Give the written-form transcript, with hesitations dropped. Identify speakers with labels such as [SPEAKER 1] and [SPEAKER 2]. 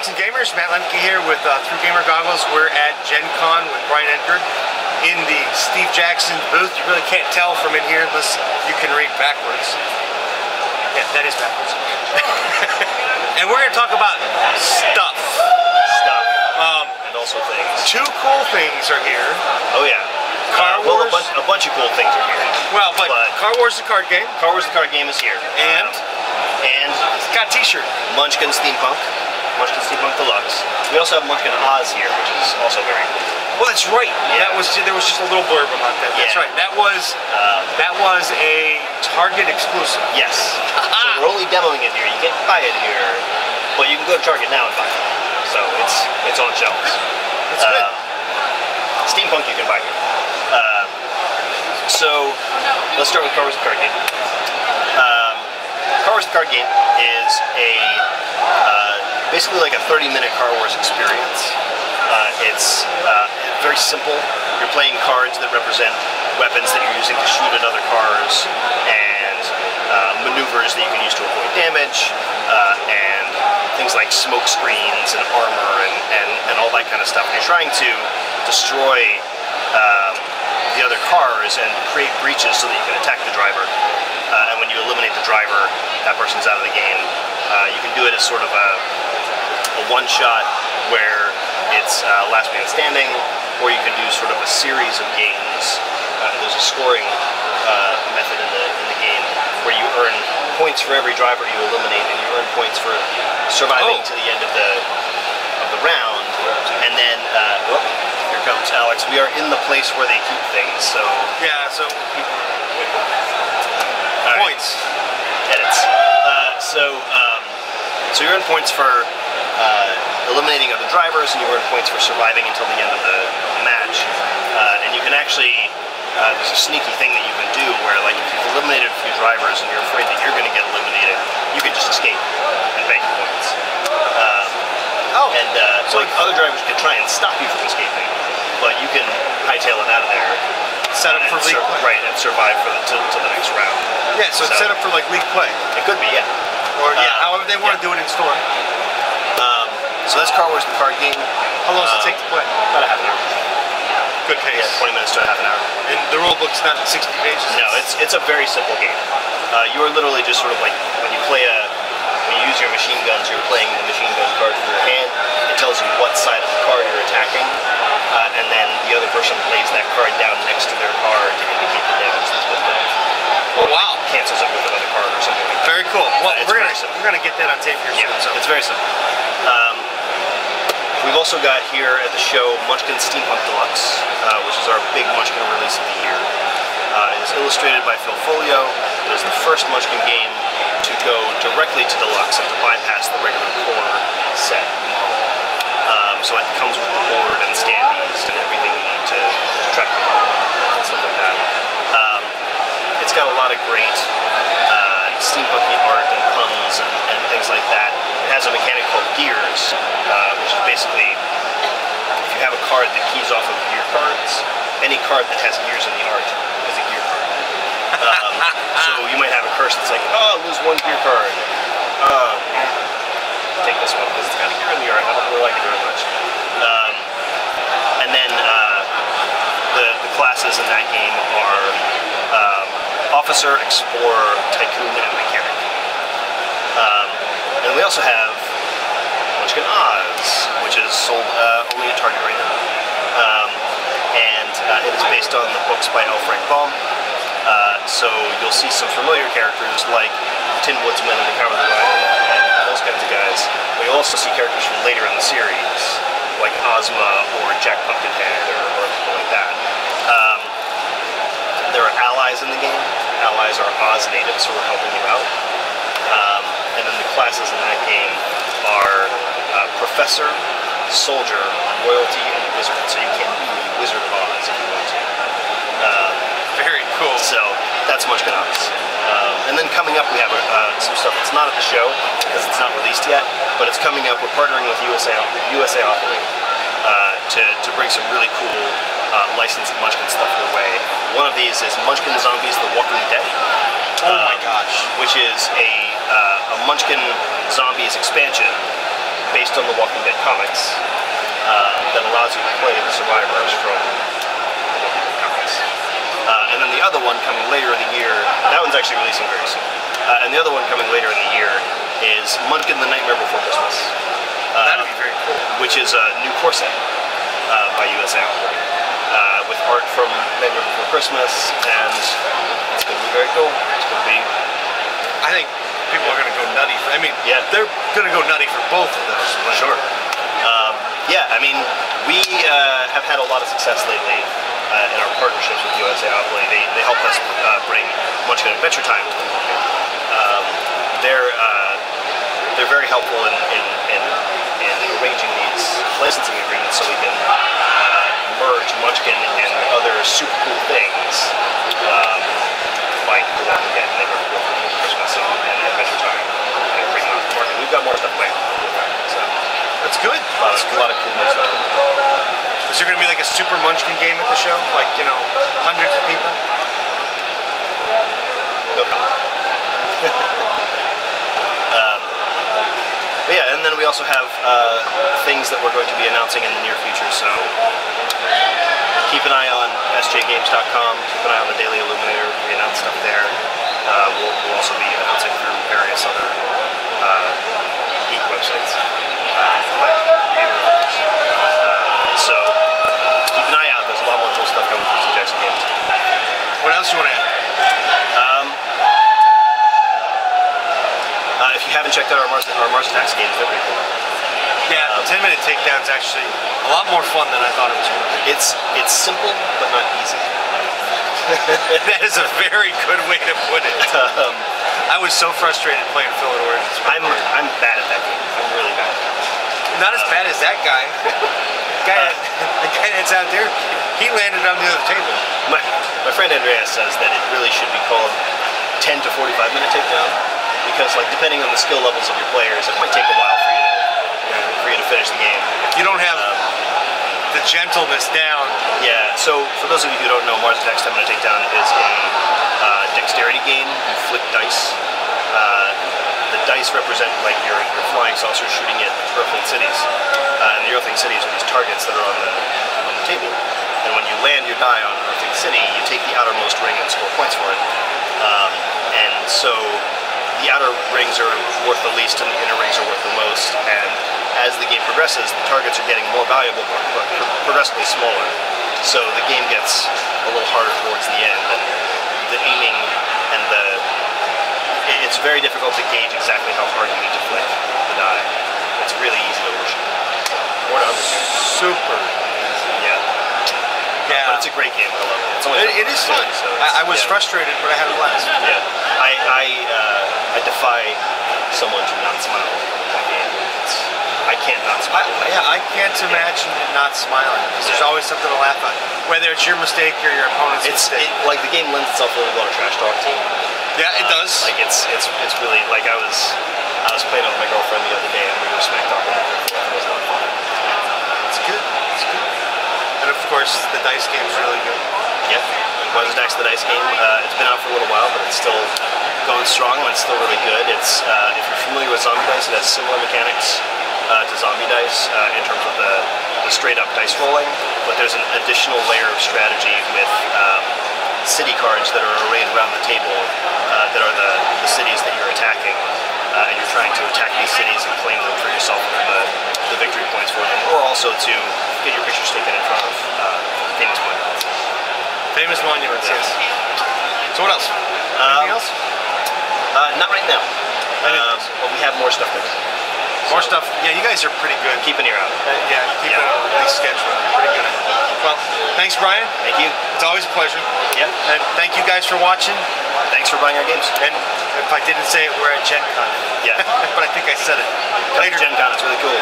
[SPEAKER 1] Geeks and Gamers, Matt Lemke here with Through Gamer Goggles. We're at Gen Con with Brian Engard in the Steve Jackson booth. You really can't tell from in here unless you can read backwards. Yeah, that is backwards. And we're going to talk about stuff.
[SPEAKER 2] And also things.
[SPEAKER 1] Two cool things are here.
[SPEAKER 2] Oh yeah.
[SPEAKER 1] Car Wars.
[SPEAKER 2] Well, a bunch of cool things are here.
[SPEAKER 1] Well, but Car Wars the card game.
[SPEAKER 2] Car Wars the card game is here.
[SPEAKER 1] And
[SPEAKER 2] it's
[SPEAKER 1] got a t-shirt.
[SPEAKER 2] Munchkin Steampunk. Munchkin Steampunk Deluxe. We also have Munchkin Oz here, which is also very cool.
[SPEAKER 1] Well, that's right. Yeah. There was just a little blurb about that. That's right. That was a Target exclusive.
[SPEAKER 2] Yes. So we're only demoing it here. You can't buy it here, but you can go to Target now and buy it. So it's on shelves.
[SPEAKER 1] That's good.
[SPEAKER 2] Steampunk you can buy here. So let's start with Car Wars the card game. Car Wars the card game is basically like a 30-minute Car Wars experience. It's very simple. You're playing cards that represent weapons that you're using to shoot at other cars, and maneuvers that you can use to avoid damage, and things like smoke screens and armor and all that kind of stuff. And you're trying to destroy the other cars and create breaches so that you can attack the driver. And when you eliminate the driver, that person's out of the game. You can do it as sort of a one-shot where it's last man standing, or you can do sort of a series of games. There's a scoring method in the game where you earn points for every driver you eliminate, and you earn points for surviving to the end of the round. And then here comes Alex. We are in the place where they keep things, so
[SPEAKER 1] yeah. So points.
[SPEAKER 2] Edits. So you earn points for eliminating other drivers, and you earn points for surviving until the end of the match. And you can actually, there's a sneaky thing that you can do where, like, if you've eliminated a few drivers and you're afraid that you're going to get eliminated, you can just escape and bank points. So like other drivers can try and stop you from escaping, but you can hightail it out of there.
[SPEAKER 1] Set up for league play.
[SPEAKER 2] Right, and survive to the next round.
[SPEAKER 1] Yeah, so it's set up for like league play.
[SPEAKER 2] It could be, yeah.
[SPEAKER 1] Or however they want to do it in store.
[SPEAKER 2] So that's Car Wars the card game.
[SPEAKER 1] How long does it take to play?
[SPEAKER 2] About a half an hour.
[SPEAKER 1] Good pace.
[SPEAKER 2] Yeah, 20 minutes to a half an hour.
[SPEAKER 1] And the rule book's not 60 pages?
[SPEAKER 2] No, it's a very simple game. You are literally just sort of like, when you use your machine guns, you're playing the machine gun card from your hand. It tells you what side of the card you're attacking, and then the other person lays that card down next to their card to indicate the damage that's been done.
[SPEAKER 1] Oh wow!
[SPEAKER 2] Cancels it with another card or something like that.
[SPEAKER 1] Very cool. Well, we're gonna get that on tape here soon.
[SPEAKER 2] Yeah,
[SPEAKER 1] so.
[SPEAKER 2] It's very simple. We've also got here at the show Munchkin Steampunk Deluxe, which is our big Munchkin release of the year. It is illustrated by Phil Folio. It is the first Munchkin game to go directly to Deluxe and to bypass the regular core set model. So it comes with the board and standees and everything you need to track the model and stuff like that. It's got a lot of great steampunky art and puns and things like that. It has a mechanic called gears, which is basically, if you have a card that keys off of gear cards, any card that has gears in the art is a gear card. So you might have a curse that's like, oh, lose one gear card. Take this one because it's got a gear in the art. I don't really like it very much. And then the classes in that game are Officer, Explorer, Tycoon, and Mechanic. And we also have Munchkin Oz, which is sold only at Target right now. And it is based on the books by L. Frank Baum. So you'll see some familiar characters like Tin Woodsman and the Cowardly Lion and those kinds of guys. But you'll also see characters from later in the series, like Ozma or Jack Pumpkinhead or people like that. There are allies in the game. Allies are Oz natives who are helping you out. And then the classes in that game are Professor, Soldier, Royalty, and Wizard. So you can be Wizard of Oz if you want to.
[SPEAKER 1] Very cool.
[SPEAKER 2] So that's Munchkin Oz. And then coming up we have some stuff that's not at the show because it's not released yet, but it's coming up. We're partnering with USA Authoring to bring some really cool licensed Munchkin stuff their way. One of these is Munchkin Zombies: The Walking Dead.
[SPEAKER 1] Oh my gosh!
[SPEAKER 2] Which is a Munchkin Zombies expansion based on the Walking Dead comics that allows you to play the survivors from the Walking Dead comics. And then the other one coming later in the year, that one's actually releasing very soon. And the other one coming later in the year is Munchkin the Nightmare Before Christmas.
[SPEAKER 1] That'd be very cool.
[SPEAKER 2] Which is a new core set by USA with art from Nightmare Before Christmas, and it's going to be very cool. It's going to be...
[SPEAKER 1] I think people are going to go nutty for, yeah, they're going to go nutty for both of those.
[SPEAKER 2] Sure. Yeah, I mean, we have had a lot of success lately in our partnerships with USA Outplay. They help us bring Munchkin Adventure Time to the market. They're very helpful in arranging these licensing agreements so we can merge Munchkin and other super cool things like the Walking Dead, Nightmare Before Christmas, and Adventure Time, and bring them to the market. We've got more stuff planned. So
[SPEAKER 1] that's good.
[SPEAKER 2] A lot of cool new stuff.
[SPEAKER 1] Is there going to be like a Super Munchkin game at the show? Like, you know, hundreds of people?
[SPEAKER 2] No comment. But yeah, and then we also have things that we're going to be announcing in the near future, so keep an eye on sjgames.com, keep an eye on the Daily Illuminator, we announce stuff there. We'll also be announcing through various other geek websites. So keep an eye out, there's a lot more cool stuff coming from Steve Jackson Games.
[SPEAKER 1] What else do you want to add?
[SPEAKER 2] If you haven't checked out our Mars Attacks games, they're pretty cool.
[SPEAKER 1] Yeah, 10-minute takedown's actually a lot more fun than I thought it was going to be.
[SPEAKER 2] It's simple, but not easy.
[SPEAKER 1] That is a very good way to put it. I was so frustrated playing Philid Origins.
[SPEAKER 2] I'm bad at that game. I'm really bad.
[SPEAKER 1] Not as bad as that guy. The guy that's out there, he landed on the other table.
[SPEAKER 2] My friend Andreas says that it really should be called 10 to 45-minute takedown. Because, like, depending on the skill levels of your players, it might take a while for you to finish the game.
[SPEAKER 1] If you don't have the gentleness down.
[SPEAKER 2] Yeah. So for those of you who don't know, Mars Attacks 10-minute takedown is a dexterity game. You flip dice. The dice represent like your flying saucers shooting at Earthling cities, and the Earthling cities are these targets that are on the table. And when you land your die on an Earthling city, you take the outermost ring and score points for it. And so the outer rings are worth the least and the inner rings are worth the most, and as the game progresses, the targets are getting more valuable but progressively smaller. So the game gets a little harder towards the end, and the aiming and it's very difficult to gauge exactly how hard you need to flick the die. It's really easy to overshoot. Or to undershoot.
[SPEAKER 1] Super easy.
[SPEAKER 2] Yeah. But it's a great game. I love it. It's only
[SPEAKER 1] it is fun. So I was frustrated, but I had a blast.
[SPEAKER 2] Yeah. I defy someone to not smile at that game. I can't not smile.
[SPEAKER 1] I can't imagine not smiling because there's always something to laugh at, whether it's your mistake or your opponent's mistake.
[SPEAKER 2] Like the game lends itself really well to trash talk too.
[SPEAKER 1] Yeah, it does.
[SPEAKER 2] Like it's really like I was playing with my girlfriend the other day and we were smack talking. It was a lot of fun.
[SPEAKER 1] It's good. It's good. And of course, the dice game is really good.
[SPEAKER 2] Yeah. Mars Attacks the dice game. It's been out for a little while, but it's still going strong and it's still really good. It's if you're familiar with zombie dice, it has similar mechanics to zombie dice in terms of the straight up dice rolling, but there's an additional layer of strategy with city cards that are arrayed around the table that are the cities that you're attacking, and you're trying to attack these cities and claim them for yourself for the victory points for them, or also to get your pictures taken in front of famous monuments.
[SPEAKER 1] Famous monuments, yes. So what else? Anything else?
[SPEAKER 2] Not right now. But we have more stuff to do.
[SPEAKER 1] More stuff. Yeah, you guys are pretty good.
[SPEAKER 2] Keep an ear out.
[SPEAKER 1] Yeah, keep it on a release schedule. Pretty good. Well, thanks, Brian.
[SPEAKER 2] Thank you.
[SPEAKER 1] It's always a pleasure.
[SPEAKER 2] Yeah.
[SPEAKER 1] And thank you guys for watching.
[SPEAKER 2] Thanks for buying our games.
[SPEAKER 1] And if I didn't say it, we're at Gen Con.
[SPEAKER 2] Yeah.
[SPEAKER 1] But I think I said it. Later.
[SPEAKER 2] Gen Con, it's really cool.